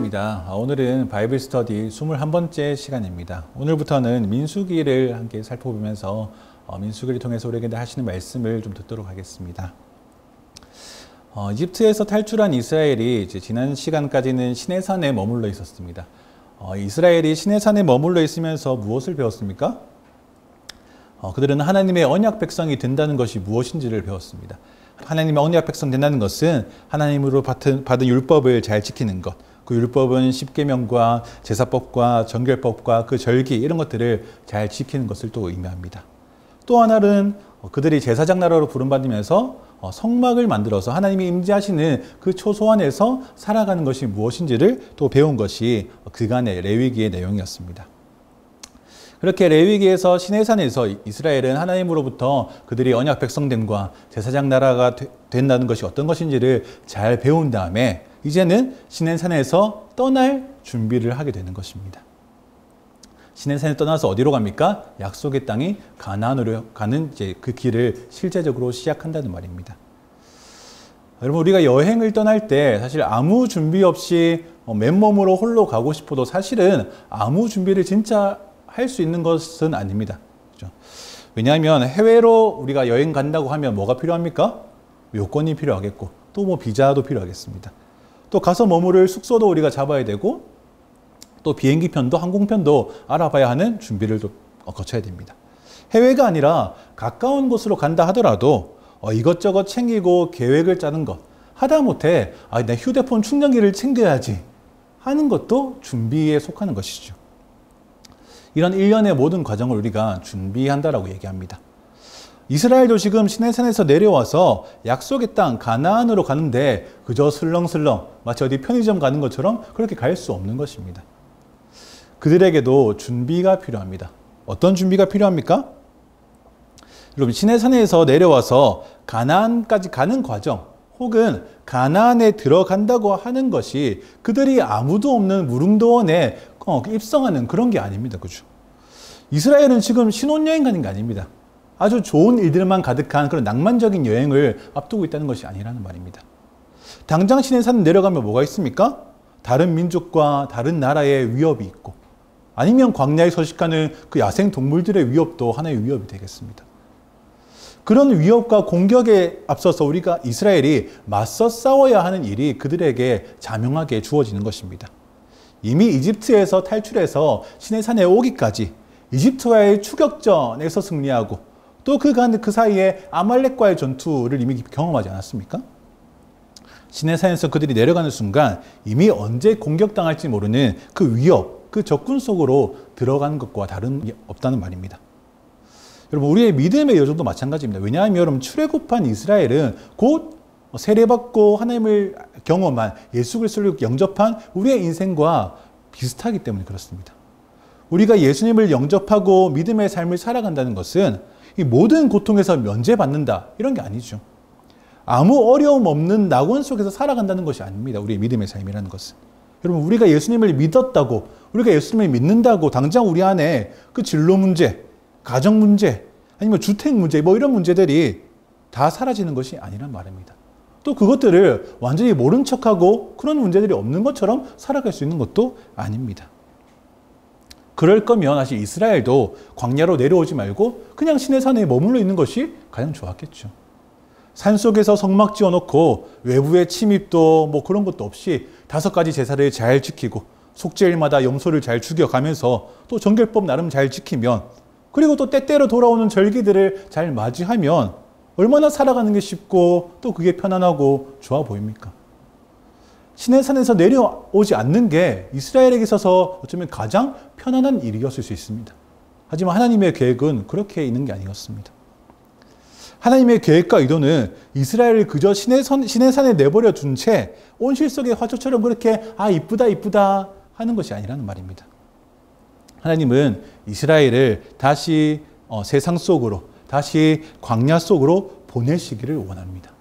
반갑습니다. 오늘은 바이블 스터디 21번째 시간입니다. 오늘부터는 민수기를 함께 살펴보면서 민수기를 통해서 우리에게 하시는 말씀을 좀 듣도록 하겠습니다. 이집트에서 탈출한 이스라엘이 이제 지난 시간까지는 시내산에 머물러 있었습니다. 이스라엘이 시내산에 머물러 있으면서 무엇을 배웠습니까? 그들은 하나님의 언약 백성이 된다는 것이 무엇인지를 배웠습니다. 하나님의 언약 백성 된다는 것은 하나님으로 받은 율법을 잘 지키는 것, 그 율법은 십계명과 제사법과 정결법과 그 절기 이런 것들을 잘 지키는 것을 또 의미합니다. 또 하나는 그들이 제사장 나라로 부름받으면서 성막을 만들어서 하나님이 임재하시는 그 초소 안에서 살아가는 것이 무엇인지를 또 배운 것이 그간의 레위기의 내용이었습니다. 그렇게 레위기에서 시내산에서 이스라엘은 하나님으로부터 그들이 언약 백성됨과 제사장 나라가 된다는 것이 어떤 것인지를 잘 배운 다음에 이제는 시내산에서 떠날 준비를 하게 되는 것입니다. 시내산에 떠나서 어디로 갑니까? 약속의 땅이 가나안으로 가는 이제 그 길을 실제적으로 시작한다는 말입니다. 여러분, 우리가 여행을 떠날 때 사실 아무 준비 없이 맨몸으로 홀로 가고 싶어도 사실은 아무 준비를 진짜 할 수 있는 것은 아닙니다. 그렇죠? 왜냐하면 해외로 우리가 여행 간다고 하면 뭐가 필요합니까? 요건이 필요하겠고 또 뭐 비자도 필요하겠습니다. 또 가서 머무를 숙소도 우리가 잡아야 되고 또 비행기편도 항공편도 알아봐야 하는 준비를 또 거쳐야 됩니다. 해외가 아니라 가까운 곳으로 간다 하더라도 이것저것 챙기고 계획을 짜는 것, 하다못해 내 휴대폰 충전기를 챙겨야지 하는 것도 준비에 속하는 것이죠. 이런 일련의 모든 과정을 우리가 준비한다라고 얘기합니다. 이스라엘도 지금 시내산에서 내려와서 약속의 땅 가나안으로 가는데 그저 슬렁슬렁 마치 어디 편의점 가는 것처럼 그렇게 갈 수 없는 것입니다. 그들에게도 준비가 필요합니다. 어떤 준비가 필요합니까? 여러분, 시내산에서 내려와서 가나안까지 가는 과정 혹은 가나안에 들어간다고 하는 것이 그들이 아무도 없는 무릉도원에 입성하는 그런 게 아닙니다. 그죠? 이스라엘은 지금 신혼여행 가는 게 아닙니다. 아주 좋은 일들만 가득한 그런 낭만적인 여행을 앞두고 있다는 것이 아니라는 말입니다. 당장 시내산 내려가면 뭐가 있습니까? 다른 민족과 다른 나라의 위협이 있고 아니면 광야에 서식하는 그 야생 동물들의 위협도 하나의 위협이 되겠습니다. 그런 위협과 공격에 앞서서 우리가 이스라엘이 맞서 싸워야 하는 일이 그들에게 자명하게 주어지는 것입니다. 이미 이집트에서 탈출해서 시내산에 오기까지 이집트와의 추격전에서 승리하고 또 그 사이에 아말렉과의 전투를 이미 경험하지 않았습니까? 시내산에서 그들이 내려가는 순간 이미 언제 공격당할지 모르는 그 위협, 그 적군 속으로 들어가는 것과 다름이 없다는 말입니다. 여러분, 우리의 믿음의 여정도 마찬가지입니다. 왜냐하면 여러분, 출애굽한 이스라엘은 곧 세례받고 하나님을 경험한 예수 그리스도를 영접한 우리의 인생과 비슷하기 때문에 그렇습니다. 우리가 예수님을 영접하고 믿음의 삶을 살아간다는 것은 이 모든 고통에서 면제받는다 이런 게 아니죠. 아무 어려움 없는 낙원 속에서 살아간다는 것이 아닙니다. 우리의 믿음의 삶이라는 것은. 여러분, 우리가 예수님을 믿었다고, 우리가 예수님을 믿는다고 당장 우리 안에 그 진로 문제, 가정 문제, 아니면 주택 문제, 뭐 이런 문제들이 다 사라지는 것이 아니란 말입니다. 또 그것들을 완전히 모른 척하고 그런 문제들이 없는 것처럼 살아갈 수 있는 것도 아닙니다. 그럴 거면 사실 이스라엘도 광야로 내려오지 말고 그냥 시내산에 머물러 있는 것이 가장 좋았겠죠. 산속에서 성막 지어놓고 외부의 침입도 뭐 그런 것도 없이 5가지 제사를 잘 지키고 속죄일마다 염소를 잘 죽여가면서 또 정결법 나름 잘 지키면 그리고 또 때때로 돌아오는 절기들을 잘 맞이하면 얼마나 살아가는 게 쉽고 또 그게 편안하고 좋아 보입니까? 시내산에서 내려오지 않는 게 이스라엘에게 있어서 어쩌면 가장 편안한 일이었을 수 있습니다. 하지만 하나님의 계획은 그렇게 있는 게 아니었습니다. 하나님의 계획과 의도는 이스라엘을 그저 시내산에 내버려 둔 채 온실 속의 화초처럼 그렇게 이쁘다 하는 것이 아니라는 말입니다. 하나님은 이스라엘을 다시 세상 속으로, 다시 광야 속으로 보내시기를 원합니다.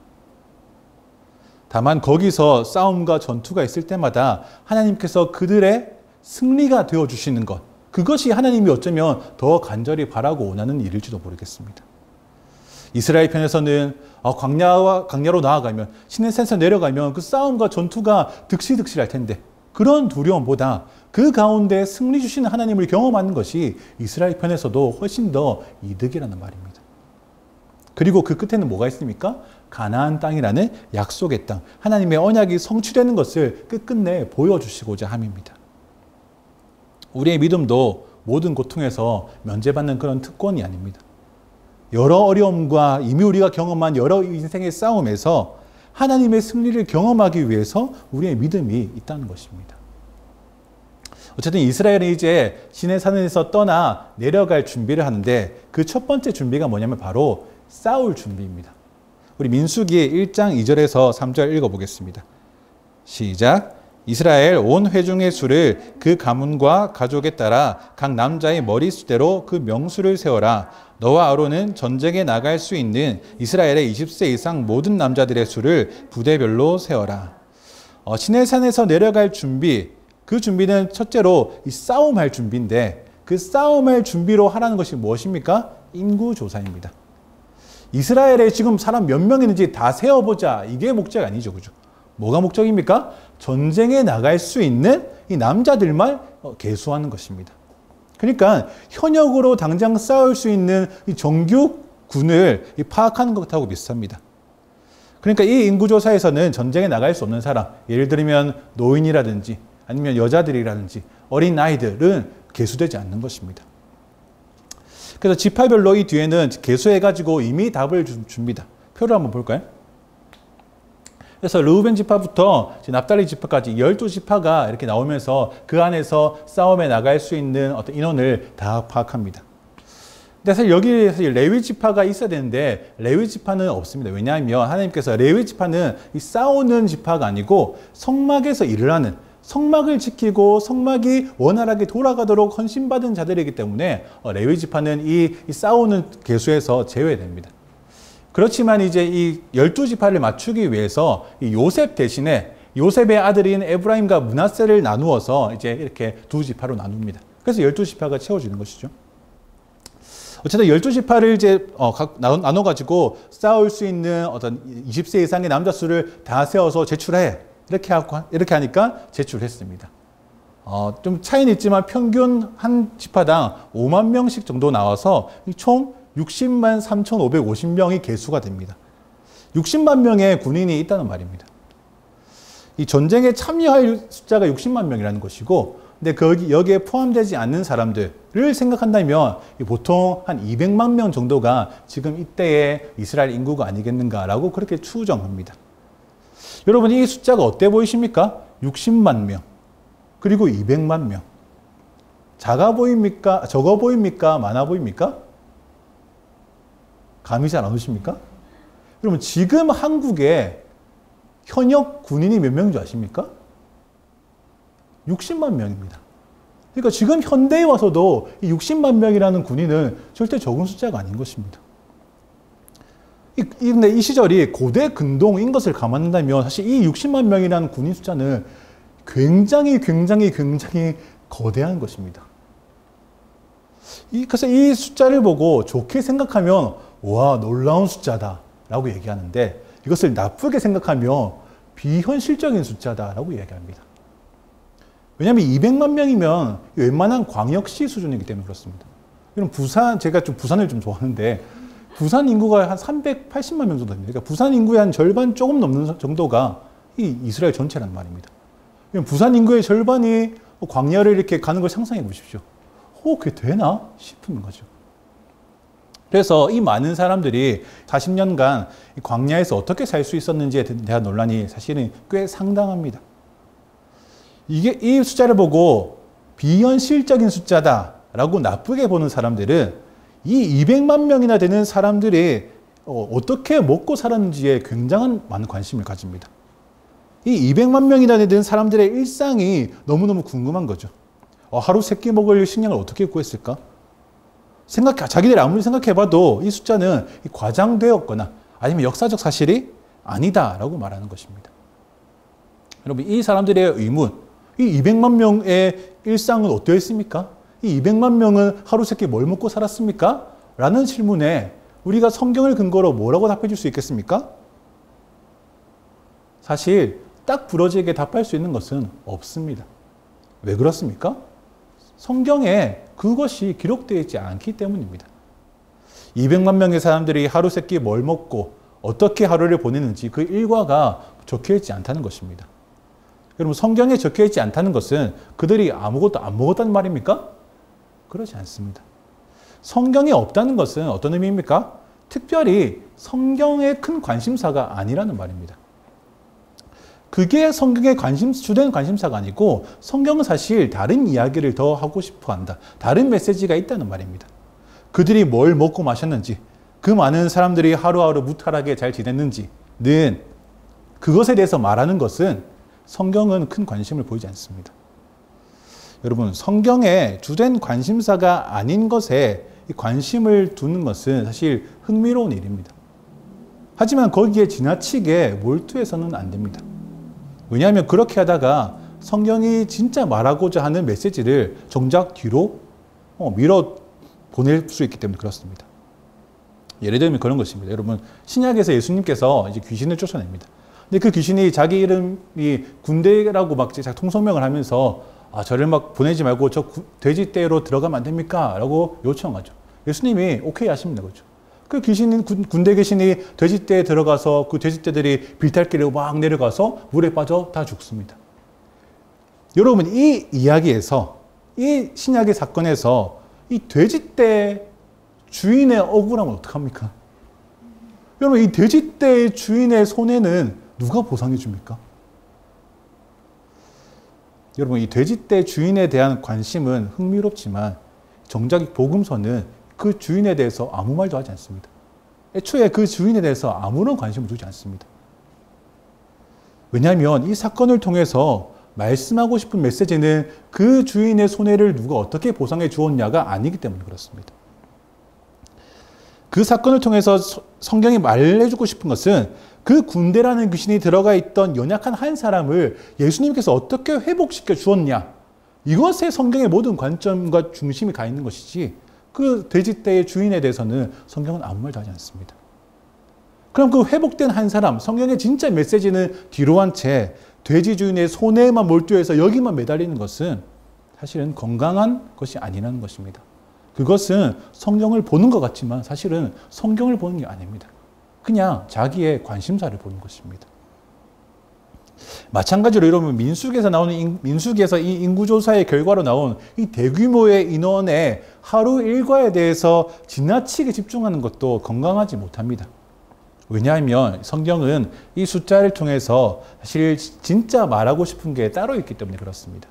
다만 거기서 싸움과 전투가 있을 때마다 하나님께서 그들의 승리가 되어주시는 것, 그것이 하나님이 어쩌면 더 간절히 바라고 원하는 일일지도 모르겠습니다. 이스라엘 편에서는 광야로 나아가면 시내산에서 내려가면 그 싸움과 전투가 득실득실할 텐데 그런 두려움보다 그 가운데 승리 주시는 하나님을 경험하는 것이 이스라엘 편에서도 훨씬 더 이득이라는 말입니다. 그리고 그 끝에는 뭐가 있습니까? 가나안 땅이라는 약속의 땅, 하나님의 언약이 성취되는 것을 끝끝내 보여주시고자 함입니다. 우리의 믿음도 모든 고통에서 면제받는 그런 특권이 아닙니다. 여러 어려움과 이미 우리가 경험한 여러 인생의 싸움에서 하나님의 승리를 경험하기 위해서 우리의 믿음이 있다는 것입니다. 어쨌든 이스라엘은 이제 시내산에서 떠나 내려갈 준비를 하는데 그 첫 번째 준비가 뭐냐면 바로 싸울 준비입니다. 우리 민수기 1장 2절에서 3절 읽어보겠습니다. 시작. 이스라엘 온 회중의 수를 그 가문과 가족에 따라 각 남자의 머리수대로 그 명수를 세워라. 너와 아론은 전쟁에 나갈 수 있는 이스라엘의 20세 이상 모든 남자들의 수를 부대별로 세워라. 시내산에서 내려갈 준비, 그 준비는 첫째로 이 싸움할 준비인데 그 싸움할 준비로 하라는 것이 무엇입니까? 인구조사입니다. 이스라엘에 지금 사람 몇 명 있는지 다 세어보자. 이게 목적 아니죠. 그죠? 뭐가 목적입니까? 전쟁에 나갈 수 있는 이 남자들만 계수하는 것입니다. 그러니까 현역으로 당장 싸울 수 있는 이 정규군을 파악하는 것하고 비슷합니다. 그러니까 이 인구조사에서는 전쟁에 나갈 수 없는 사람, 예를 들면 노인이라든지 아니면 여자들이라든지 어린 아이들은 계수되지 않는 것입니다. 그래서 지파별로 이 뒤에는 계수해가지고 이미 답을 줍니다. 표를 한번 볼까요? 그래서 르우벤 지파부터 납달리 지파까지 12지파가 이렇게 나오면서 그 안에서 싸움에 나갈 수 있는 어떤 인원을 다 파악합니다. 근데 사실 여기에서 레위 지파가 있어야 되는데 레위 지파는 없습니다. 왜냐하면 하나님께서 레위 지파는 이 싸우는 지파가 아니고 성막에서 일을 하는, 성막을 지키고 성막이 원활하게 돌아가도록 헌신받은 자들이기 때문에 레위 지파는 이 싸우는 계수에서 제외됩니다. 그렇지만 이제 이 12지파를 맞추기 위해서 이 요셉 대신에 요셉의 아들인 에브라임과 므낫세를 나누어서 이제 이렇게 두 지파로 나눕니다. 그래서 12지파가 채워지는 것이죠. 어쨌든 12지파를 이제 나눠가지고 싸울 수 있는 어떤 20세 이상의 남자 수를 다 세워서 제출해. 이렇게 하니까 제출했습니다. 좀 차이는 있지만 평균 한 지파당 5만 명씩 정도 나와서 총 60만 3,550명이 계수가 됩니다. 60만 명의 군인이 있다는 말입니다. 이 전쟁에 참여할 숫자가 60만 명이라는 것이고, 근데 여기에 포함되지 않는 사람들을 생각한다면 보통 한 200만 명 정도가 지금 이때의 이스라엘 인구가 아니겠는가라고 그렇게 추정합니다. 여러분, 이 숫자가 어때 보이십니까? 60만 명, 그리고 200만 명. 작아 보입니까? 적어 보입니까? 많아 보입니까? 감이 잘 안 오십니까? 여러분, 지금 한국에 현역 군인이 몇 명인 줄 아십니까? 60만 명입니다. 그러니까 지금 현대에 와서도 이 60만 명이라는 군인은 절대 적은 숫자가 아닌 것입니다. 근데 이 시절이 고대 근동인 것을 감안한다면 사실 이 60만 명이라는 군인 숫자는 굉장히 거대한 것입니다. 그래서 이 숫자를 보고 좋게 생각하면 와, 놀라운 숫자다 라고 얘기하는데, 이것을 나쁘게 생각하면 비현실적인 숫자다라고 얘기합니다. 왜냐하면 200만 명이면 웬만한 광역시 수준이기 때문에 그렇습니다. 이런 제가 부산을 좀 좋아하는데 부산 인구가 한 380만 명 정도 됩니다. 그러니까 부산 인구의 한 절반 조금 넘는 정도가 이 이스라엘 전체라는 말입니다. 부산 인구의 절반이 광야를 이렇게 가는 걸 상상해 보십시오. 그게 되나 싶은 거죠. 그래서 이 많은 사람들이 40년간 광야에서 어떻게 살 수 있었는지에 대한 논란이 사실은 꽤 상당합니다. 이 숫자를 보고 비현실적인 숫자다라고 나쁘게 보는 사람들은 이 200만 명이나 되는 사람들이 어떻게 먹고 살았는지에 굉장한 많은 관심을 가집니다. 이 200만 명이나 되는 사람들의 일상이 너무너무 궁금한 거죠. 하루 3끼 먹을 식량을 어떻게 구했을까? 자기들이 아무리 생각해봐도 이 숫자는 과장되었거나 아니면 역사적 사실이 아니다라고 말하는 것입니다. 여러분, 이 사람들의 의문, 이 200만 명의 일상은 어떠했습니까? 이 200만 명은 하루 3끼 뭘 먹고 살았습니까? 라는 질문에 우리가 성경을 근거로 뭐라고 답해 줄 수 있겠습니까? 사실 딱 부러지게 답할 수 있는 것은 없습니다. 왜 그렇습니까? 성경에 그것이 기록되어 있지 않기 때문입니다. 200만 명의 사람들이 하루 세끼 뭘 먹고 어떻게 하루를 보내는지 그 일과가 적혀있지 않다는 것입니다. 여러분, 성경에 적혀있지 않다는 것은 그들이 아무것도 안 먹었다는 말입니까? 그렇지 않습니다. 성경에 없다는 것은 어떤 의미입니까? 특별히 성경에 큰 관심사가 아니라는 말입니다. 그게 성경의 주된 관심사가 아니고 성경은 사실 다른 이야기를 더 하고 싶어 한다. 다른 메시지가 있다는 말입니다. 그들이 뭘 먹고 마셨는지, 그 많은 사람들이 하루하루 무탈하게 잘 지냈는지는 그것에 대해서 말하는 것은 성경은 큰 관심을 보이지 않습니다. 여러분, 성경의 주된 관심사가 아닌 것에 관심을 두는 것은 사실 흥미로운 일입니다. 하지만 거기에 지나치게 몰두해서는 안 됩니다. 왜냐하면 그렇게 하다가 성경이 진짜 말하고자 하는 메시지를 정작 뒤로 밀어 보낼 수 있기 때문에 그렇습니다. 예를 들면 그런 것입니다. 여러분, 신약에서 예수님께서 이제 귀신을 쫓아냅니다. 근데 그 귀신이 자기 이름이 군대라고 막 통성명을 하면서 저를 막 보내지 말고 저 돼지떼로 들어가면 안 됩니까? 라고 요청하죠. 예수님이 오케이 하십니다. 그렇죠? 그 귀신인 군대 귀신이 돼지떼에 들어가서 그 돼지떼들이 비탈길에 막 내려가서 물에 빠져 다 죽습니다. 여러분, 이 이야기에서, 이 신약의 사건에서 이 돼지떼 주인의 억울함은 어떡합니까? 여러분, 이 돼지떼 주인의 손해는 누가 보상해 줍니까? 여러분, 이 돼지떼 주인에 대한 관심은 흥미롭지만 정작 복음서는 그 주인에 대해서 아무 말도 하지 않습니다. 애초에 그 주인에 대해서 아무런 관심을 두지 않습니다. 왜냐하면 이 사건을 통해서 말씀하고 싶은 메시지는 그 주인의 손해를 누가 어떻게 보상해 주었냐가 아니기 때문에 그렇습니다. 그 사건을 통해서 성경이 말해주고 싶은 것은 그 군대라는 귀신이 들어가 있던 연약한 한 사람을 예수님께서 어떻게 회복시켜 주었냐, 이것에 성경의 모든 관점과 중심이 가 있는 것이지, 그 돼지떼의 주인에 대해서는 성경은 아무 말도 하지 않습니다. 그럼 그 회복된 한 사람, 성경의 진짜 메시지는 뒤로 한 채 돼지 주인의 손에만 몰두해서 여기만 매달리는 것은 사실은 건강한 것이 아니라는 것입니다. 그것은 성경을 보는 것 같지만 사실은 성경을 보는 게 아닙니다. 그냥 자기의 관심사를 보는 것입니다. 마찬가지로 여러분, 민수기에서 이 인구조사의 결과로 나온 이 대규모의 인원의 하루 일과에 대해서 지나치게 집중하는 것도 건강하지 못합니다. 왜냐하면 성경은 이 숫자를 통해서 사실 진짜 말하고 싶은 게 따로 있기 때문에 그렇습니다.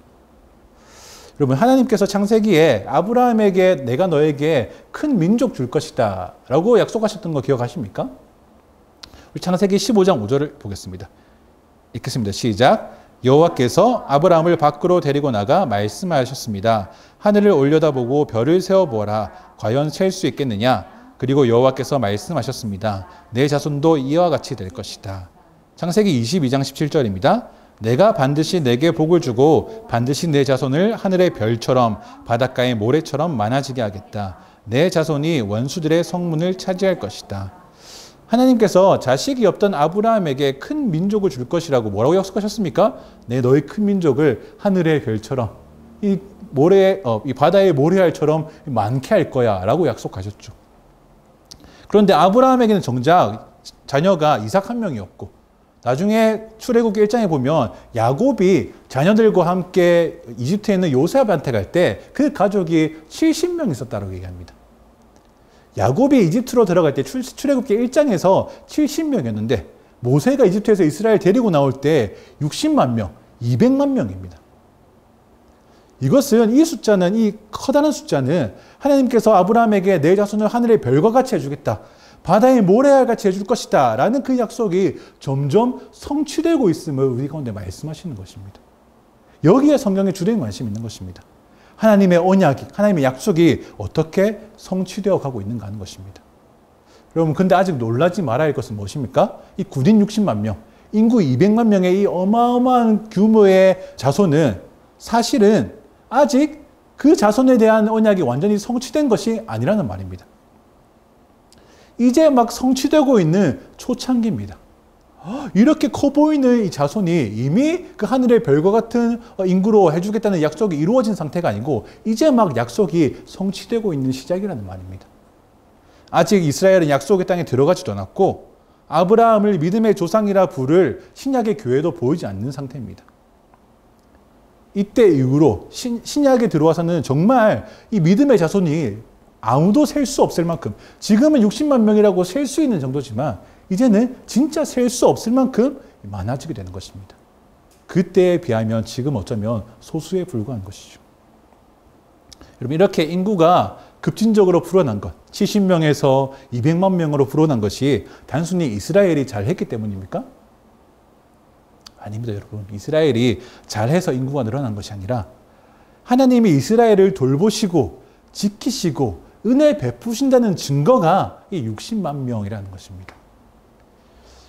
여러분, 하나님께서 창세기에 아브라함에게 내가 너에게 큰 민족 줄 것이다 라고 약속하셨던 거 기억하십니까? 우리 창세기 15장 5절을 보겠습니다. 읽겠습니다. 시작. 여호와께서 아브라함을 밖으로 데리고 나가 말씀하셨습니다. 하늘을 올려다보고 별을 세어보아라. 과연 셀 수 있겠느냐? 그리고 여호와께서 말씀하셨습니다. 내 자손도 이와 같이 될 것이다. 창세기 22장 17절입니다. 내가 반드시 내게 복을 주고 반드시 내 자손을 하늘의 별처럼 바닷가의 모래처럼 많아지게 하겠다. 내 자손이 원수들의 성문을 차지할 것이다. 하나님께서 자식이 없던 아브라함에게 큰 민족을 줄 것이라고 뭐라고 약속하셨습니까? 너의 큰 민족을 하늘의 별처럼 이 바다의 모래알처럼 많게 할 거야 라고 약속하셨죠. 그런데 아브라함에게는 정작 자녀가 이삭 한 명이었고, 나중에 출애굽기 1장에 보면 야곱이 자녀들과 함께 이집트에 있는 요셉한테 갈 때 그 가족이 70명 있었다고 얘기합니다. 야곱이 이집트로 들어갈 때 출애굽기 1장에서 70명이었는데 모세가 이집트에서 이스라엘 데리고 나올 때 60만 명, 200만 명입니다. 이것은 이 커다란 숫자는 하나님께서 아브라함에게 내 자손을 하늘의 별과 같이 해주겠다, 바다의 모래알 같이 해줄 것이다 라는 그 약속이 점점 성취되고 있음을 우리 가운데 말씀하시는 것입니다. 여기에 성경의 주된 관심이 있는 것입니다. 하나님의 언약이, 하나님의 약속이 어떻게 성취되어 가고 있는가 하는 것입니다. 여러분, 근데 아직 놀라지 말아야 할 것은 무엇입니까? 이 군인 60만 명, 인구 200만 명의 이 어마어마한 규모의 자손은 사실은 아직 그 자손에 대한 언약이 완전히 성취된 것이 아니라는 말입니다. 이제 막 성취되고 있는 초창기입니다. 이렇게 커 보이는 이 자손이 이미 그 하늘의 별과 같은 인구로 해주겠다는 약속이 이루어진 상태가 아니고 이제 막 약속이 성취되고 있는 시작이라는 말입니다. 아직 이스라엘은 약속의 땅에 들어가지도 않았고 아브라함을 믿음의 조상이라 부를 신약의 교회도 보이지 않는 상태입니다. 이때 이후로 신약에 들어와서는 정말 이 믿음의 자손이 아무도 셀 수 없을 만큼, 지금은 60만 명이라고 셀 수 있는 정도지만 이제는 진짜 셀 수 없을 만큼 많아지게 되는 것입니다. 그때에 비하면 지금 어쩌면 소수에 불과한 것이죠. 여러분, 이렇게 인구가 급진적으로 불어난 것, 70명에서 200만 명으로 불어난 것이 단순히 이스라엘이 잘했기 때문입니까? 아닙니다, 여러분. 이스라엘이 잘해서 인구가 늘어난 것이 아니라 하나님이 이스라엘을 돌보시고 지키시고 은혜 베푸신다는 증거가 이 60만 명이라는 것입니다.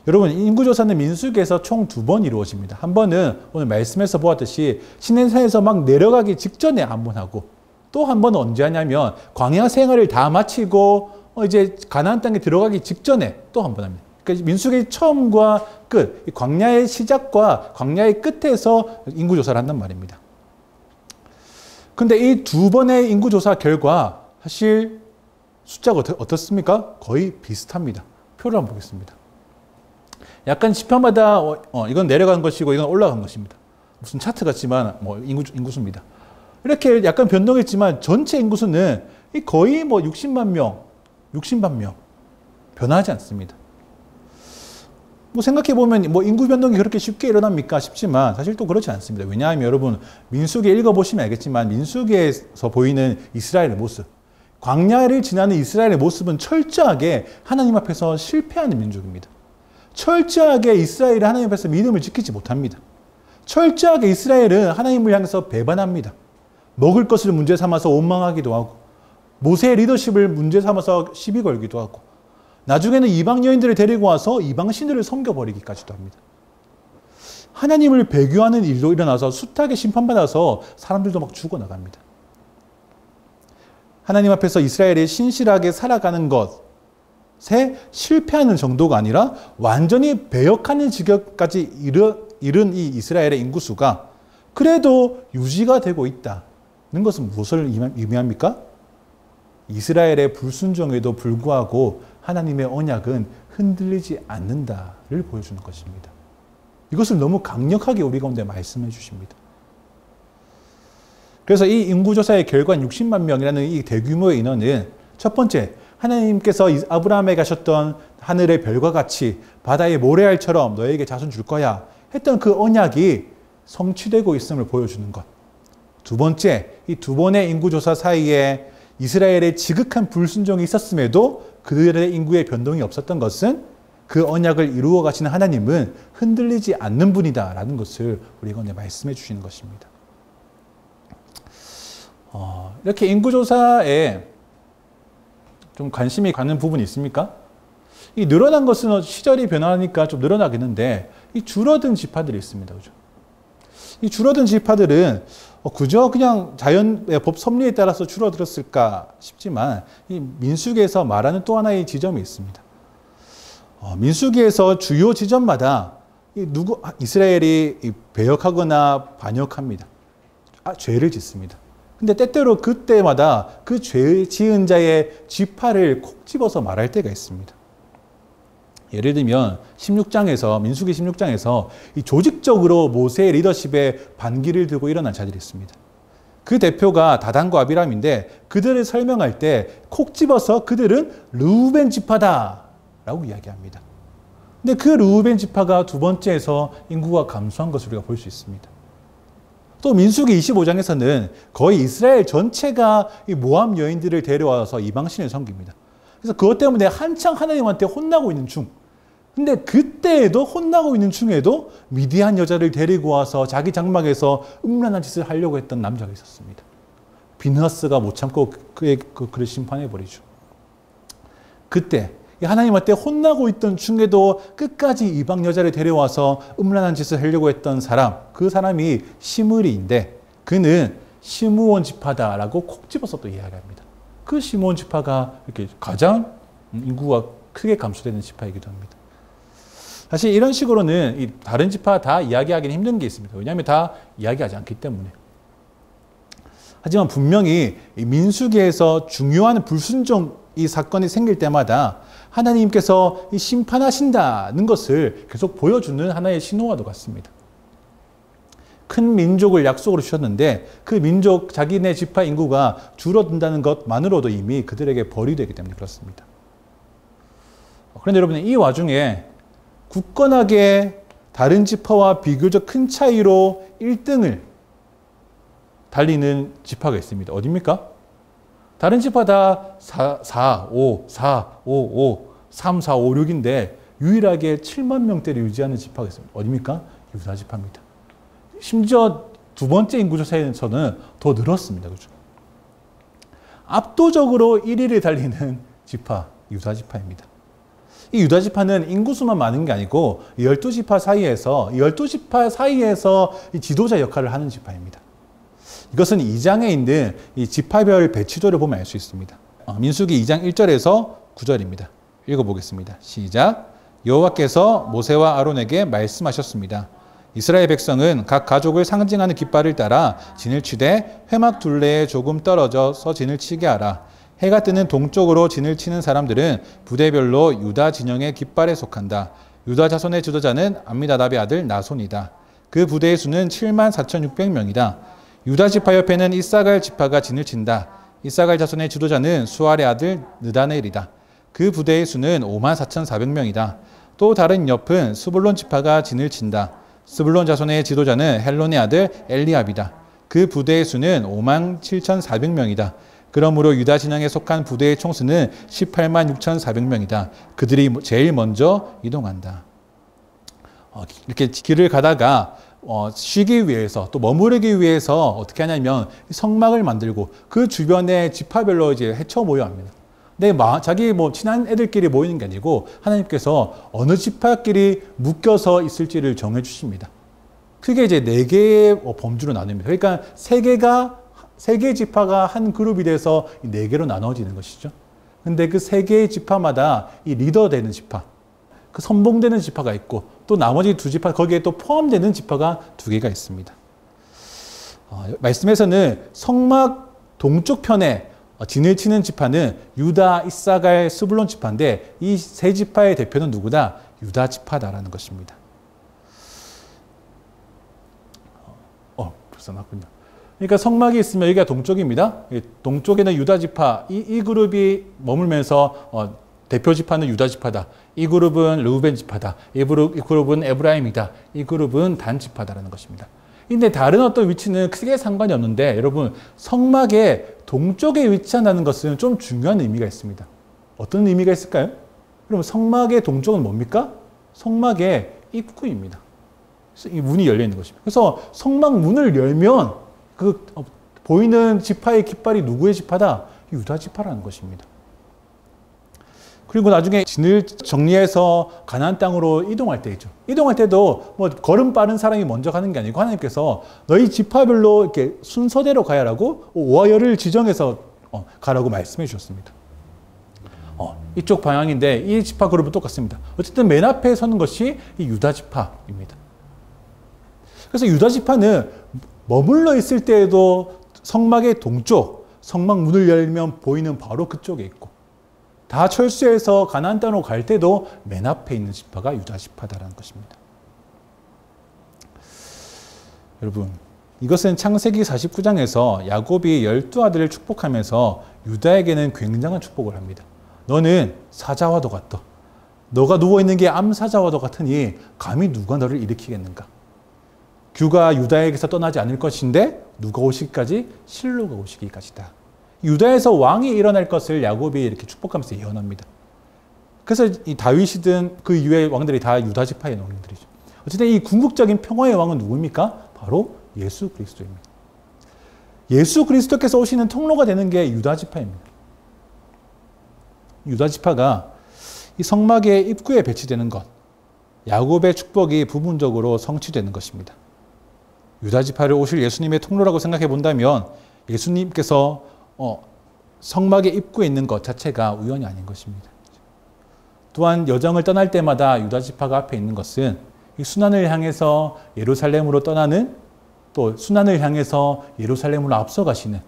여러분, 인구조사는 민수기에서 총 2번 이루어집니다. 한 번은 오늘 말씀에서 보았듯이 시내산에서 막 내려가기 직전에 한 번 하고, 또 한 번은 언제 하냐면 광야 생활을 다 마치고 이제 가나안 땅에 들어가기 직전에 또 한 번 합니다. 그러니까 민수기 처음과 끝, 광야의 시작과 광야의 끝에서 인구조사를 한단 말입니다. 근데 이 2번의 인구조사 결과 사실 숫자가 어떻습니까? 거의 비슷합니다. 표를 한번 보겠습니다. 약간 지파마다 이건 내려간 것이고 이건 올라간 것입니다. 무슨 차트 같지만 인구수입니다. 이렇게 약간 변동했지만 전체 인구수는 거의 60만 명 변하지 않습니다. 생각해보면 인구 변동이 그렇게 쉽게 일어납니까 싶지만 사실 또 그렇지 않습니다. 왜냐하면 여러분, 민수기 읽어보시면 알겠지만 민수기에서 보이는 이스라엘의 모습, 광야를 지나는 이스라엘의 모습은 철저하게 하나님 앞에서 실패하는 민족입니다. 철저하게 이스라엘은 하나님 앞에서 믿음을 지키지 못합니다. 철저하게 이스라엘은 하나님을 향해서 배반합니다. 먹을 것을 문제 삼아서 원망하기도 하고, 모세의 리더십을 문제 삼아서 시비 걸기도 하고, 나중에는 이방 여인들을 데리고 와서 이방 신들을 섬겨버리기까지도 합니다. 하나님을 배교하는 일도 일어나서 숱하게 심판받아서 사람들도 막 죽어나갑니다. 하나님 앞에서 이스라엘이 신실하게 살아가는 것에 실패하는 정도가 아니라 완전히 배역하는 지경까지 이른 이 이스라엘의 인구수가 그래도 유지가 되고 있다는 것은 무엇을 의미합니까? 이스라엘의 불순종에도 불구하고 하나님의 언약은 흔들리지 않는다를 보여주는 것입니다. 이것을 너무 강력하게 우리 가운데 말씀해 주십니다. 그래서 이 인구조사의 결과인 60만 명이라는 이 대규모의 인원은 첫 번째, 하나님께서 아브라함에 가셨던 하늘의 별과 같이 바다의 모래알처럼 너에게 자손 줄 거야 했던 그 언약이 성취되고 있음을 보여주는 것. 두 번째, 이 2번의 인구조사 사이에 이스라엘의 지극한 불순종이 있었음에도 그들의 인구의 변동이 없었던 것은 그 언약을 이루어 가시는 하나님은 흔들리지 않는 분이다라는 것을 우리가 오늘 말씀해 주시는 것입니다. 이렇게 인구조사에 좀 관심이 가는 부분이 있습니까? 이 늘어난 것은 시절이 변하니까 좀 늘어나겠는데 이 줄어든 지파들이 있습니다. 그죠? 이 줄어든 지파들은 그저 그냥 자연의 법 섭리에 따라서 줄어들었을까 싶지만 이 민수기에서 말하는 또 하나의 지점이 있습니다. 민수기에서 주요 지점마다 이스라엘이 배역하거나 반역합니다. 죄를 짓습니다. 근데 때때로 그때마다 그 죄 지은 자의 지파를 콕 집어서 말할 때가 있습니다. 예를 들면 16장에서 민수기 16장에서 이 조직적으로 모세의 리더십에 반기를 들고 일어난 자들이 있습니다. 그 대표가 다단과 아비람인데 그들을 설명할 때 콕 집어서 그들은 르우벤 지파다라고 이야기합니다. 근데 그 르우벤 지파가 두 번째에서 인구가 감소한 것을 우리가 볼 수 있습니다. 또 민수기 25장에서는 거의 이스라엘 전체가 이 모압 여인들을 데려와서 이방신을 섬깁니다. 그래서 그것 때문에 한창 하나님한테 혼나고 있는 중, 근데 그때에도 혼나고 있는 중에도 미디안 여자를 데리고 와서 자기 장막에서 음란한 짓을 하려고 했던 남자가 있었습니다. 비느하스가 못 참고 그를 심판해버리죠. 그때 하나님한테 혼나고 있던 중에도 끝까지 이방 여자를 데려와서 음란한 짓을 하려고 했던 사람, 그 사람이 시므리인데 그는 시므온 지파다라고 콕 집어서 또 이야기합니다. 그 시므온 지파가 이렇게 가장 인구가 크게 감소되는 지파이기도 합니다. 사실 이런 식으로는 이 다른 지파 다 이야기하기는 힘든 게 있습니다. 왜냐하면 다 이야기하지 않기 때문에. 하지만 분명히 이 민수기에서 중요한 불순종 이 사건이 생길 때마다 하나님께서 이 심판하신다는 것을 계속 보여주는 하나의 신호와도 같습니다. 큰 민족을 약속으로 주셨는데 그 민족 자기네 지파 인구가 줄어든다는 것만으로도 이미 그들에게 벌이 되기 때문에 그렇습니다. 그런데 여러분, 이 와중에 굳건하게 다른 지파와 비교적 큰 차이로 1등을 달리는 지파가 있습니다. 어디입니까? 다른 지파 다 4, 5, 4, 5, 5, 3, 4, 5, 6인데 유일하게 7만 명대를 유지하는 지파가 있습니다. 어디입니까? 유다 지파입니다. 심지어 두 번째 인구조사에서는 더 늘었습니다. 그죠? 압도적으로 1위를 달리는 지파, 유다 지파입니다. 이 유다 지파는 인구수만 많은 게 아니고 12지파 사이에서 이 지도자 역할을 하는 지파입니다. 이것은 2장에 있는 이 지파별 배치도를 보면 알 수 있습니다. 민수기 2장 1절에서 9절입니다. 읽어보겠습니다. 시작. 여호와께서 모세와 아론에게 말씀하셨습니다. 이스라엘 백성은 각 가족을 상징하는 깃발을 따라 진을 치되 회막 둘레에 조금 떨어져서 진을 치게 하라. 해가 뜨는 동쪽으로 진을 치는 사람들은 부대별로 유다 진영의 깃발에 속한다. 유다 자손의 지도자는 암미나답의 아들 나손이다. 그 부대의 수는 74,600명이다. 유다 지파 옆에는 이사갈 지파가 진을 친다. 이사갈 자손의 지도자는 수알의 아들 느다넬이다. 그 부대의 수는 54,400명이다. 또 다른 옆은 스불론 지파가 진을 친다. 스불론 자손의 지도자는 헬론의 아들 엘리압이다. 그 부대의 수는 57,400명이다. 그러므로 유다 진영에 속한 부대의 총수는 186,400명이다. 그들이 제일 먼저 이동한다. 이렇게 길을 가다가 쉬기 위해서 또 머무르기 위해서 어떻게 하냐면 성막을 만들고 그 주변에 지파별로 이제 헤쳐 모여 합니다. 근데 자기 친한 애들끼리 모이는 게 아니고 하나님께서 어느 지파끼리 묶여서 있을지를 정해 주십니다. 크게 이제 4개의 범주로 나눕니다. 그러니까 3개 지파가 한 그룹이 돼서 4개로 나눠지는 것이죠. 근데 그 3개의 지파마다 이 리더 되는 지파, 그 선봉되는 지파가 있고 또 나머지 2지파 거기에 또 포함되는 지파가 2개가 있습니다. 말씀에서는 성막 동쪽 편에 진을 치는 지파는 유다, 이사갈, 스불론 지파인데 이 3지파의 대표는 누구다? 유다 지파다라는 것입니다. 벌써 났군요. 그러니까 성막이 있으면 여기가 동쪽입니다. 동쪽에는 유다 지파, 이 그룹이 머물면서 대표 지파는 유다 지파다. 이 그룹은 르우벤 지파다. 이 그룹은 에브라임이다. 이 그룹은 단 지파다라는 것입니다. 근데 다른 어떤 위치는 크게 상관이 없는데 여러분, 성막의 동쪽에 위치한다는 것은 좀 중요한 의미가 있습니다. 어떤 의미가 있을까요? 그럼 성막의 동쪽은 뭡니까? 성막의 입구입니다. 이 문이 열려 있는 것입니다. 그래서 성막 문을 열면 그 보이는 지파의 깃발이 누구의 지파다? 유다 지파라는 것입니다. 그리고 나중에 진을 정리해서 가나안 땅으로 이동할 때 있죠. 이동할 때도 걸음 빠른 사람이 먼저 가는 게 아니고 하나님께서 너희 지파별로 이렇게 순서대로 가야라고 오하열을 지정해서 가라고 말씀해 주셨습니다. 이쪽 방향인데 이 지파 그룹은 똑같습니다. 어쨌든 맨 앞에 서는 것이 이 유다 지파입니다. 그래서 유다 지파는 머물러 있을 때에도 성막의 동쪽, 성막 문을 열면 보이는 바로 그쪽에 있고 다 철수해서 가나안 땅으로 갈 때도 맨 앞에 있는 지파가 유다 지파다라는 것입니다. 여러분, 이것은 창세기 49장에서 야곱이 12아들을 축복하면서 유다에게는 굉장한 축복을 합니다. 너는 사자와도 같다. 너가 누워있는 게 암사자와도 같으니 감히 누가 너를 일으키겠는가. 규가 유다에게서 떠나지 않을 것인데 누가 오시기까지? 실로가 오시기까지다. 유다에서 왕이 일어날 것을 야곱이 이렇게 축복하면서 예언합니다. 그래서 이 다윗이든 그 이후의 왕들이 다 유다 지파의 왕들이죠. 어쨌든 이 궁극적인 평화의 왕은 누구입니까? 바로 예수 그리스도입니다. 예수 그리스도께서 오시는 통로가 되는 게 유다 지파입니다. 유다 지파가 이 성막의 입구에 배치되는 것, 야곱의 축복이 부분적으로 성취되는 것입니다. 유다 지파를 오실 예수님의 통로라고 생각해 본다면 예수님께서 성막의 입구에 있는 것 자체가 우연이 아닌 것입니다. 또한 여정을 떠날 때마다 유다 지파가 앞에 있는 것은 이 순환을 향해서 예루살렘으로 떠나는, 또 순환을 향해서 예루살렘으로 앞서가시는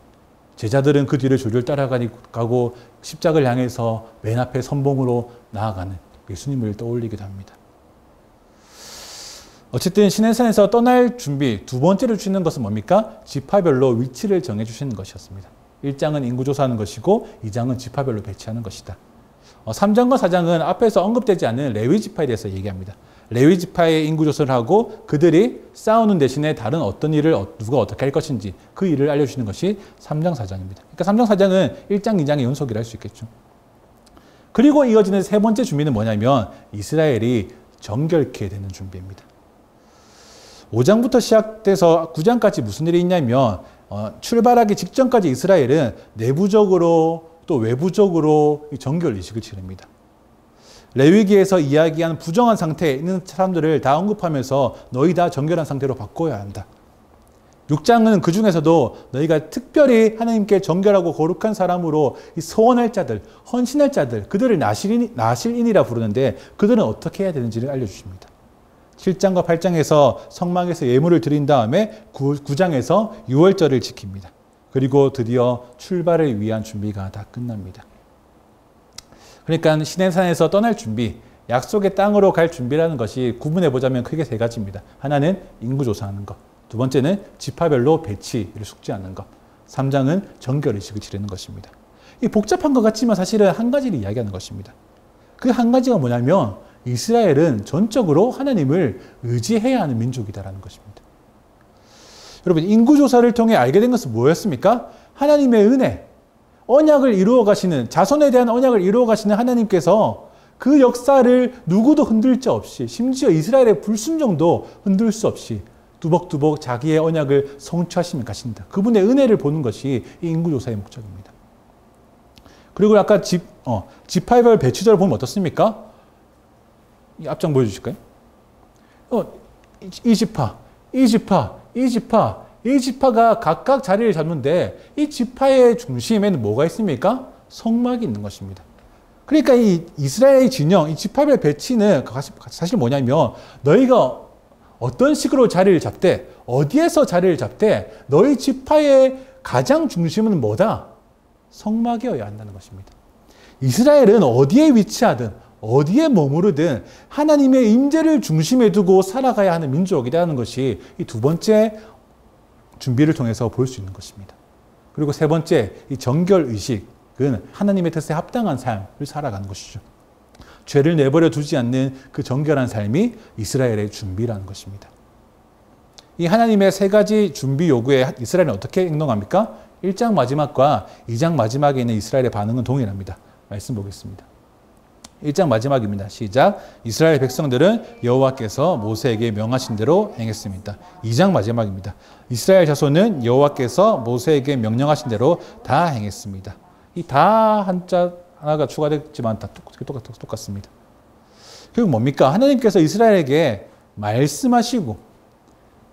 제자들은 그 뒤를 줄줄 따라가고 십자가를 향해서 맨 앞에 선봉으로 나아가는 예수님을 떠올리기도 합니다. 어쨌든 시내산에서 떠날 준비, 두 번째로 주시는 것은 뭡니까? 지파별로 위치를 정해주시는 것이었습니다. 1장은 인구조사하는 것이고 2장은 지파별로 배치하는 것이다. 3장과 4장은 앞에서 언급되지 않은 레위 지파에 대해서 얘기합니다. 레위 지파의 인구조사를 하고 그들이 싸우는 대신에 다른 어떤 일을 누가 어떻게 할 것인지 그 일을 알려주시는 것이 3장, 4장입니다. 그러니까 3장, 4장은 1장, 2장의 연속이라 할 수 있겠죠. 그리고 이어지는 세 번째 준비는 뭐냐면 이스라엘이 정결케 되는 준비입니다. 5장부터 시작돼서 9장까지 무슨 일이 있냐면 출발하기 직전까지 이스라엘은 내부적으로 또 외부적으로 정결 의식을 치릅니다. 레위기에서 이야기한 부정한 상태에 있는 사람들을 다 언급하면서 너희 다 정결한 상태로 바꿔야 한다. 6장은 그 중에서도 너희가 특별히 하나님께 정결하고 거룩한 사람으로 소원할 자들, 헌신할 자들, 그들을 나실인이라 부르는데 그들은 어떻게 해야 되는지를 알려주십니다. 7장과 8장에서 성막에서 예물을 드린 다음에 9장에서 유월절을 지킵니다. 그리고 드디어 출발을 위한 준비가 다 끝납니다. 그러니까 시내산에서 떠날 준비, 약속의 땅으로 갈 준비라는 것이 구분해 보자면 크게 세 가지입니다. 하나는 인구조사하는 것, 두 번째는 지파별로 배치를 숙지하는 것, 3장은 정결의식을 치르는 것입니다. 이 복잡한 것 같지만 사실은 한 가지를 이야기하는 것입니다. 그 한 가지가 뭐냐면 이스라엘은 전적으로 하나님을 의지해야 하는 민족이다라는 것입니다. 여러분, 인구조사를 통해 알게 된 것은 뭐였습니까? 하나님의 은혜, 언약을 이루어 가시는, 자손에 대한 언약을 이루어 가시는 하나님께서 그 역사를 누구도 흔들 자 없이, 심지어 이스라엘의 불순종도 흔들 수 없이 두벅두벅 자기의 언약을 성취하시며 가신다. 그분의 은혜를 보는 것이 이 인구조사의 목적입니다. 그리고 아까 지파별 배치절을 보면 어떻습니까? 이 앞장 보여주실까요? 이 지파, 이 지파, 이 지파, 이 지파가 각각 자리를 잡는데 이 지파의 중심에는 뭐가 있습니까? 성막이 있는 것입니다. 그러니까 이 이스라엘의 진영, 이 지파별 배치는 사실 뭐냐면 너희가 어떤 식으로 자리를 잡되, 어디에서 자리를 잡되 너희 지파의 가장 중심은 뭐다? 성막이어야 한다는 것입니다. 이스라엘은 어디에 위치하든 어디에 머무르든 하나님의 임재를 중심에 두고 살아가야 하는 민족이라는 것이 이 두 번째 준비를 통해서 볼 수 있는 것입니다. 그리고 세 번째, 이 정결의식은 하나님의 뜻에 합당한 삶을 살아가는 것이죠. 죄를 내버려 두지 않는 그 정결한 삶이 이스라엘의 준비라는 것입니다. 이 하나님의 세 가지 준비 요구에 이스라엘은 어떻게 행동합니까? 1장 마지막과 2장 마지막에 있는 이스라엘의 반응은 동일합니다. 말씀 보겠습니다. 1장 마지막입니다. 시작. 이스라엘 백성들은 여호와께서 모세에게 명하신 대로 행했습니다. 2장 마지막입니다. 이스라엘 자손은 여호와께서 모세에게 명령하신 대로 다 행했습니다. 이 다 한자 하나가 추가됐지만 다 똑같습니다. 결국 뭡니까? 하나님께서 이스라엘에게 말씀하시고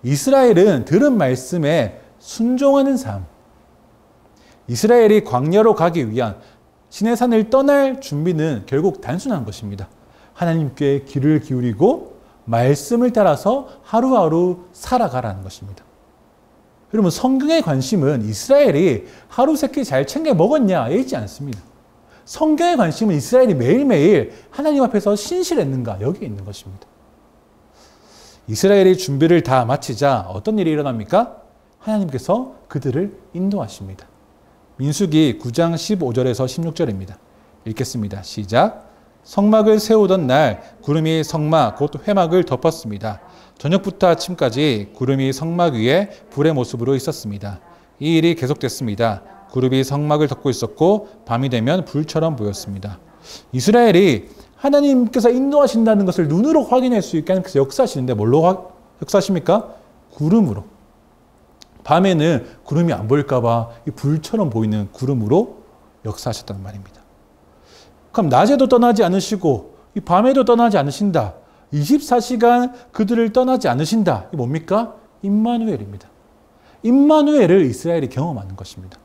이스라엘은 들은 말씀에 순종하는 삶, 이스라엘이 광야로 가기 위한 시내산을 떠날 준비는 결국 단순한 것입니다. 하나님께 귀를 기울이고 말씀을 따라서 하루하루 살아가라는 것입니다. 여러분, 성경의 관심은 이스라엘이 하루 세끼 잘 챙겨 먹었냐에 있지 않습니다. 성경의 관심은 이스라엘이 매일매일 하나님 앞에서 신실했는가 여기에 있는 것입니다. 이스라엘이 준비를 다 마치자 어떤 일이 일어납니까? 하나님께서 그들을 인도하십니다. 민수기 9장 15절에서 16절입니다. 읽겠습니다. 시작. 성막을 세우던 날 구름이 성막 곧 회막을 덮었습니다. 저녁부터 아침까지 구름이 성막 위에 불의 모습으로 있었습니다. 이 일이 계속됐습니다. 구름이 성막을 덮고 있었고 밤이 되면 불처럼 보였습니다. 이스라엘이 하나님께서 인도하신다는 것을 눈으로 확인할 수 있게 하나님께서 역사하시는데 뭘로 역사하십니까? 구름으로. 밤에는 구름이 안 보일까 봐 이 불처럼 보이는 구름으로 역사하셨단 말입니다. 그럼 낮에도 떠나지 않으시고 이 밤에도 떠나지 않으신다. 24시간 그들을 떠나지 않으신다. 이게 뭡니까? 임마누엘입니다. 임마누엘을 이스라엘이 경험하는 것입니다.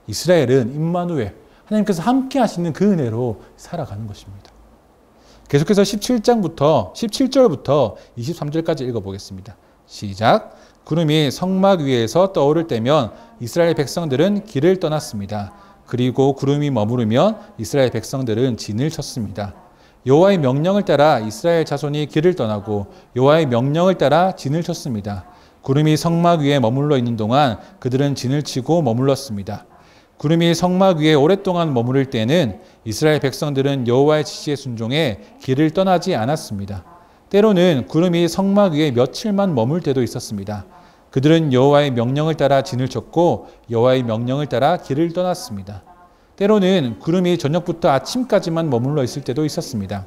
이스라엘은 임마누엘, 하나님께서 함께 하시는 그 은혜로 살아가는 것입니다. 계속해서 17절부터 23절까지 읽어보겠습니다. 시작. 구름이 성막 위에서 떠오를 때면 이스라엘 백성들은 길을 떠났습니다. 그리고 구름이 머무르면 이스라엘 백성들은 진을 쳤습니다. 여호와의 명령을 따라 이스라엘 자손이 길을 떠나고 여호와의 명령을 따라 진을 쳤습니다. 구름이 성막 위에 머물러 있는 동안 그들은 진을 치고 머물렀습니다. 구름이 성막 위에 오랫동안 머무를 때는 이스라엘 백성들은 여호와의 지시에 순종해 길을 떠나지 않았습니다. 때로는 구름이 성막 위에 며칠만 머물 때도 있었습니다. 그들은 여호와의 명령을 따라 진을 쳤고 여호와의 명령을 따라 길을 떠났습니다. 때로는 구름이 저녁부터 아침까지만 머물러 있을 때도 있었습니다.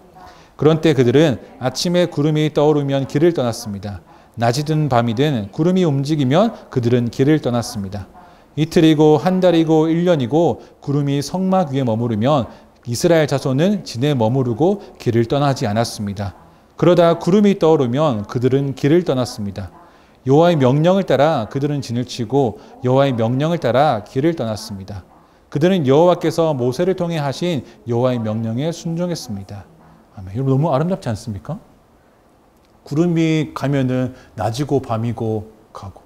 그런 때 그들은 아침에 구름이 떠오르면 길을 떠났습니다. 낮이든 밤이든 구름이 움직이면 그들은 길을 떠났습니다. 이틀이고 한 달이고 1년이고 구름이 성막 위에 머무르면 이스라엘 자손은 진에 머무르고 길을 떠나지 않았습니다. 그러다 구름이 떠오르면 그들은 길을 떠났습니다. 여호와의 명령을 따라 그들은 진을 치고 여호와의 명령을 따라 길을 떠났습니다. 그들은 여호와께서 모세를 통해 하신 여호와의 명령에 순종했습니다. 아멘. 여러분 너무 아름답지 않습니까? 구름이 가면은 낮이고 밤이고 가고,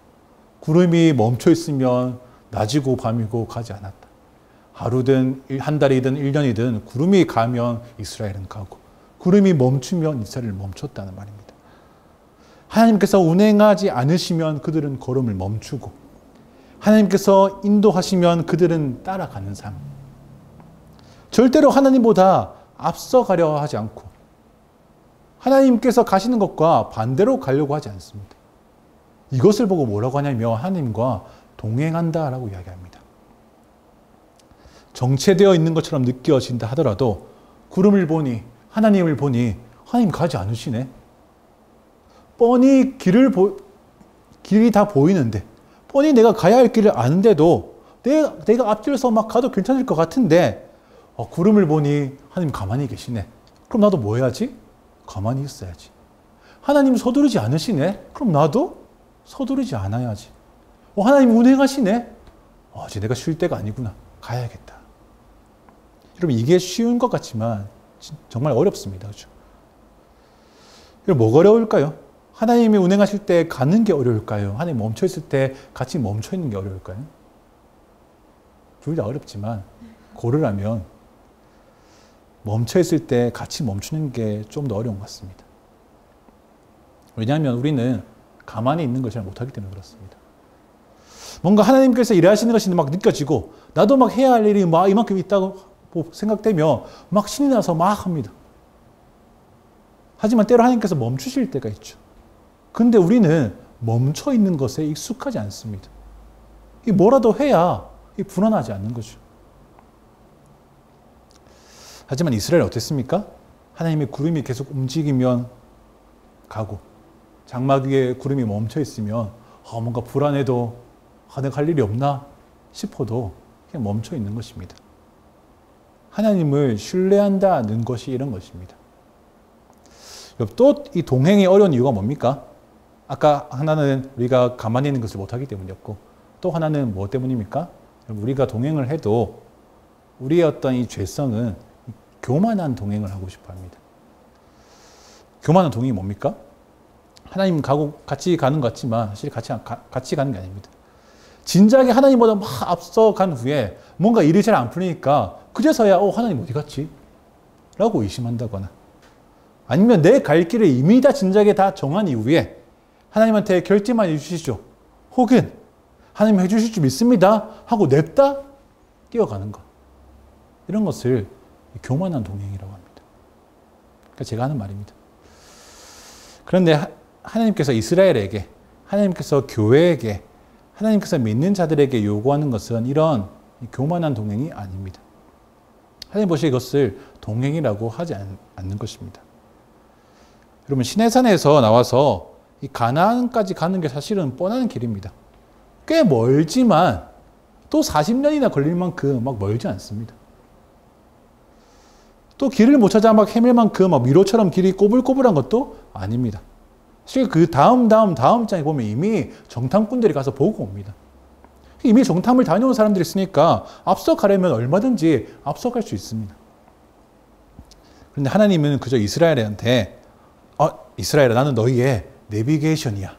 구름이 멈춰 있으면 낮이고 밤이고 가지 않았다. 하루든 한 달이든 1년이든 구름이 가면 이스라엘은 가고, 구름이 멈추면 이스라엘은 멈췄다는 말입니다. 하나님께서 운행하지 않으시면 그들은 걸음을 멈추고, 하나님께서 인도하시면 그들은 따라가는 삶. 절대로 하나님보다 앞서가려 하지 않고 하나님께서 가시는 것과 반대로 가려고 하지 않습니다. 이것을 보고 뭐라고 하냐면 하나님과 동행한다라고 이야기합니다. 정체되어 있는 것처럼 느껴진다 하더라도 구름을 보니, 하나님을 보니 하나님 가지 않으시네. 뻔히 길이 다 보이는데, 뻔히 내가 가야 할 길을 아는데도 내가 앞길에서 막 가도 괜찮을 것 같은데 구름을 보니 하나님 가만히 계시네. 그럼 나도 뭐 해야지? 가만히 있어야지. 하나님 서두르지 않으시네. 그럼 나도 서두르지 않아야지. 하나님 운행하시네. 이제 내가 쉴 때가 아니구나. 가야겠다. 여러분 이게 쉬운 것 같지만 정말 어렵습니다. 그렇죠? 뭐가 어려울까요? 하나님이 운행하실 때 가는 게 어려울까요? 하나님 멈춰 있을 때 같이 멈춰 있는 게 어려울까요? 둘 다 어렵지만 고르라면 멈춰 있을 때 같이 멈추는 게 좀 더 어려운 것 같습니다. 왜냐하면 우리는 가만히 있는 걸 잘 못하기 때문에 그렇습니다. 뭔가 하나님께서 일하시는 것이 막 느껴지고 나도 막 해야 할 일이 막 이만큼 있다고 생각되면 막 신이 나서 막 합니다. 하지만 때로 하나님께서 멈추실 때가 있죠. 근데 우리는 멈춰 있는 것에 익숙하지 않습니다. 뭐라도 해야 불안하지 않는 거죠. 하지만 이스라엘 어땠습니까? 하나님의 구름이 계속 움직이면 가고, 장막 위에 구름이 멈춰 있으면 뭔가 불안해도 내가 할 일이 없나 싶어도 그냥 멈춰 있는 것입니다. 하나님을 신뢰한다는 것이 이런 것입니다. 또 이 동행이 어려운 이유가 뭡니까? 아까 하나는 우리가 가만히 있는 것을 못하기 때문이었고, 또 하나는 뭐 때문입니까? 우리가 동행을 해도 우리의 어떤 이 죄성은 교만한 동행을 하고 싶어 합니다. 교만한 동행이 뭡니까? 하나님 같이 가는 것 같지만 사실 같이 가는 게 아닙니다. 진작에 하나님보다 막 앞서간 후에 뭔가 일이 잘 안 풀리니까 그제서야 하나님 어디 갔지? 라고 의심한다거나, 아니면 내 갈 길을 이미 다 진작에 다 정한 이후에 하나님한테 결제만 해주시죠. 혹은 하나님 해주실 줄 믿습니다 하고 냅다 뛰어가는 것. 이런 것을 교만한 동행이라고 합니다. 그러니까 제가 하는 말입니다. 그런데 하나님께서 이스라엘에게, 하나님께서 교회에게, 하나님께서 믿는 자들에게 요구하는 것은 이런 교만한 동행이 아닙니다. 하나님 보시기에 이것을 동행이라고 하지 않는 것입니다. 여러분 시내산에서 나와서 이 가나안까지 가는 게 사실은 뻔한 길입니다. 꽤 멀지만 또 40년이나 걸릴 만큼 막 멀지 않습니다. 또 길을 못 찾아 막 헤맬 만큼 막 미로처럼 길이 꼬불꼬불한 것도 아닙니다. 사실 그 다음 장에 보면 이미 정탐꾼들이 가서 보고 옵니다. 이미 정탐을 다녀온 사람들이 있으니까 앞서가려면 얼마든지 앞서갈 수 있습니다. 그런데 하나님은 그저 이스라엘한테 이스라엘아, 나는 너희의 내비게이션이야.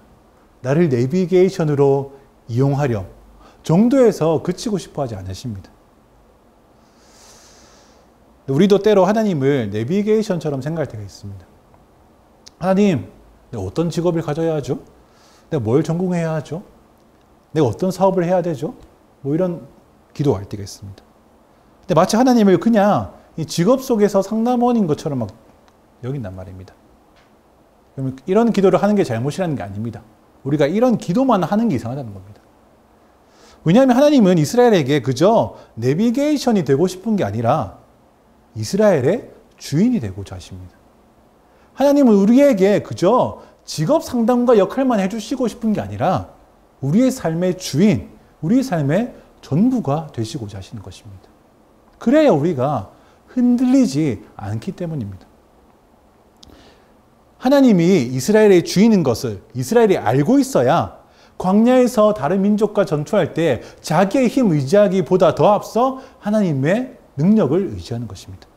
나를 내비게이션으로 이용하렴 정도에서 그치고 싶어 하지 않으십니다. 우리도 때로 하나님을 내비게이션처럼 생각할 때가 있습니다. 하나님, 내가 어떤 직업을 가져야 하죠? 내가 뭘 전공해야 하죠? 내가 어떤 사업을 해야 되죠? 뭐 이런 기도할 때가 있습니다. 근데 마치 하나님을 그냥 이 직업 속에서 상담원인 것처럼 막 여긴단 말입니다. 그러면 이런 기도를 하는 게 잘못이라는 게 아닙니다. 우리가 이런 기도만 하는 게 이상하다는 겁니다. 왜냐하면 하나님은 이스라엘에게 그저 내비게이션이 되고 싶은 게 아니라 이스라엘의 주인이 되고자 하십니다. 하나님은 우리에게 그저 직업 상담과 역할만 해주시고 싶은 게 아니라 우리의 삶의 주인, 우리의 삶의 전부가 되시고자 하시는 것입니다. 그래야 우리가 흔들리지 않기 때문입니다. 하나님이 이스라엘의 주인인 것을 이스라엘이 알고 있어야 광야에서 다른 민족과 전투할 때 자기의 힘 의지하기보다 더 앞서 하나님의 능력을 의지하는 것입니다.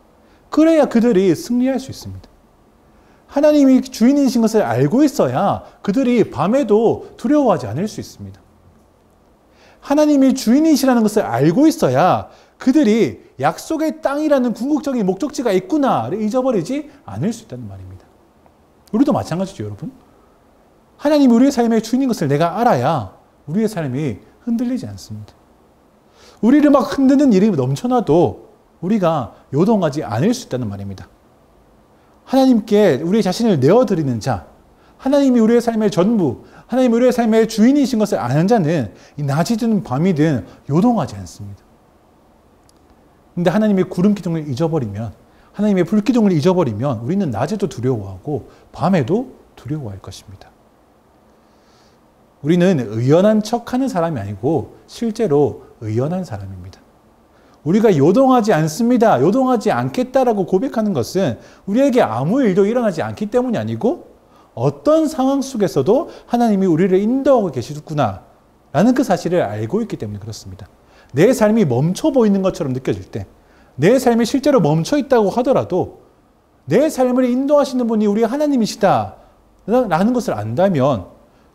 그래야 그들이 승리할 수 있습니다. 하나님이 주인이신 것을 알고 있어야 그들이 밤에도 두려워하지 않을 수 있습니다. 하나님이 주인이시라는 것을 알고 있어야 그들이 약속의 땅이라는 궁극적인 목적지가 있구나를 잊어버리지 않을 수 있다는 말입니다. 우리도 마찬가지죠, 여러분. 하나님이 우리의 삶의 주인인 것을 내가 알아야 우리의 삶이 흔들리지 않습니다. 우리를 막 흔드는 일이 넘쳐나도 우리가 요동하지 않을 수 있다는 말입니다. 하나님께 우리의 자신을 내어드리는 자, 하나님이 우리의 삶의 전부, 하나님이 우리의 삶의 주인이신 것을 아는 자는 이 낮이든 밤이든 요동하지 않습니다. 그런데 하나님의 구름 기둥을 잊어버리면, 하나님의 불 기둥을 잊어버리면 우리는 낮에도 두려워하고 밤에도 두려워할 것입니다. 우리는 의연한 척하는 사람이 아니고 실제로 의연한 사람입니다. 우리가 요동하지 않습니다, 요동하지 않겠다라고 고백하는 것은 우리에게 아무 일도 일어나지 않기 때문이 아니고 어떤 상황 속에서도 하나님이 우리를 인도하고 계시구나 라는 그 사실을 알고 있기 때문에 그렇습니다. 내 삶이 멈춰 보이는 것처럼 느껴질 때, 내 삶이 실제로 멈춰 있다고 하더라도 내 삶을 인도하시는 분이 우리 하나님이시다 라는 것을 안다면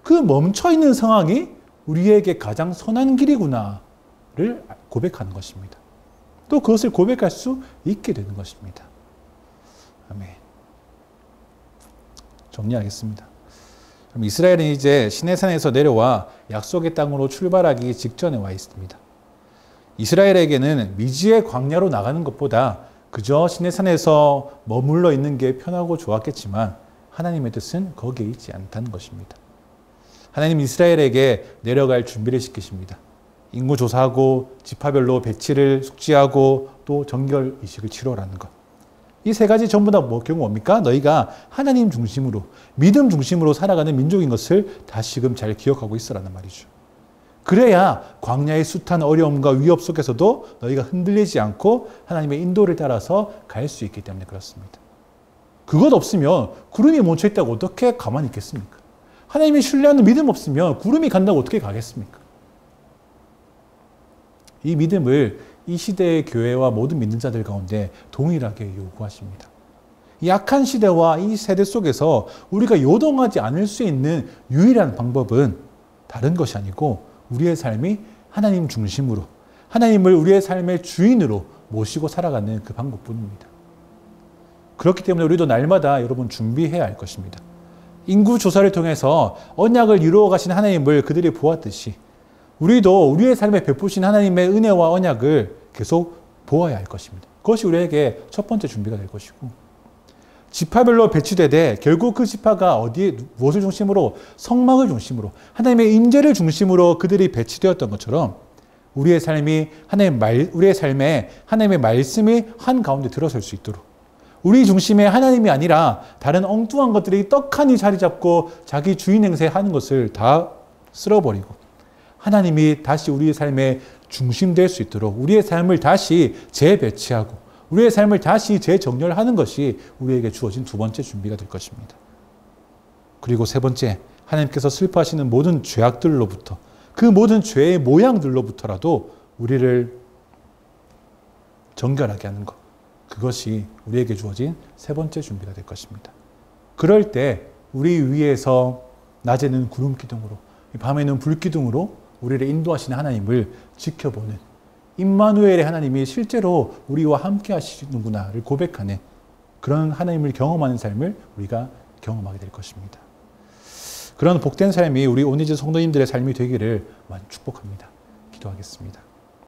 그 멈춰 있는 상황이 우리에게 가장 선한 길이구나를 고백하는 것입니다. 또 그것을 고백할 수 있게 되는 것입니다. 아멘. 정리하겠습니다. 그럼 이스라엘은 이제 시내산에서 내려와 약속의 땅으로 출발하기 직전에 와 있습니다. 이스라엘에게는 미지의 광야로 나가는 것보다 그저 시내산에서 머물러 있는 게 편하고 좋았겠지만 하나님의 뜻은 거기에 있지 않다는 것입니다. 하나님 이스라엘에게 내려갈 준비를 시키십니다. 인구 조사하고 지파별로 배치를 숙지하고 또 정결 의식을 치러라는 것. 이 세 가지 전부 다 경우 뭡니까? 너희가 하나님 중심으로, 믿음 중심으로 살아가는 민족인 것을 다시금 잘 기억하고 있으라는 말이죠. 그래야 광야의 숱한 어려움과 위협 속에서도 너희가 흔들리지 않고 하나님의 인도를 따라서 갈 수 있기 때문에 그렇습니다. 그것 없으면 구름이 멈춰 있다고 어떻게 가만히 있겠습니까? 하나님이 신뢰하는 믿음 없으면 구름이 간다고 어떻게 가겠습니까? 이 믿음을 이 시대의 교회와 모든 믿는 자들 가운데 동일하게 요구하십니다. 약한 시대와 이 세대 속에서 우리가 요동하지 않을 수 있는 유일한 방법은 다른 것이 아니고 우리의 삶이 하나님 중심으로, 하나님을 우리의 삶의 주인으로 모시고 살아가는 그 방법뿐입니다. 그렇기 때문에 우리도 날마다 여러분 준비해야 할 것입니다. 인구 조사를 통해서 언약을 이루어 가신 하나님을 그들이 보았듯이 우리도 우리의 삶에 베푸신 하나님의 은혜와 언약을 계속 보아야 할 것입니다. 그것이 우리에게 첫 번째 준비가 될 것이고, 지파별로 배치되되 결국 그 지파가 어디에 무엇을 중심으로, 성막을 중심으로, 하나님의 인재를 중심으로 그들이 배치되었던 것처럼 우리의 삶이 우리의 삶에 하나님의 말씀이 한 가운데 들어설 수 있도록, 우리 중심에 하나님이 아니라 다른 엉뚱한 것들이 떡하니 자리 잡고 자기 주인 행세하는 것을 다 쓸어버리고 하나님이 다시 우리의 삶의 중심 될 수 있도록 우리의 삶을 다시 재배치하고 우리의 삶을 다시 재정렬하는 것이 우리에게 주어진 두 번째 준비가 될 것입니다. 그리고 세 번째, 하나님께서 슬퍼하시는 모든 죄악들로부터, 그 모든 죄의 모양들로부터라도 우리를 정결하게 하는 것, 그것이 우리에게 주어진 세 번째 준비가 될 것입니다. 그럴 때 우리 위에서 낮에는 구름 기둥으로, 밤에는 불 기둥으로 우리를 인도하시는 하나님을 지켜보는, 임마누엘의 하나님이 실제로 우리와 함께 하시는구나를 고백하는 그런 하나님을 경험하는 삶을 우리가 경험하게 될 것입니다. 그런 복된 삶이 우리 온리즈 성도님들의 삶이 되기를 축복합니다. 기도하겠습니다.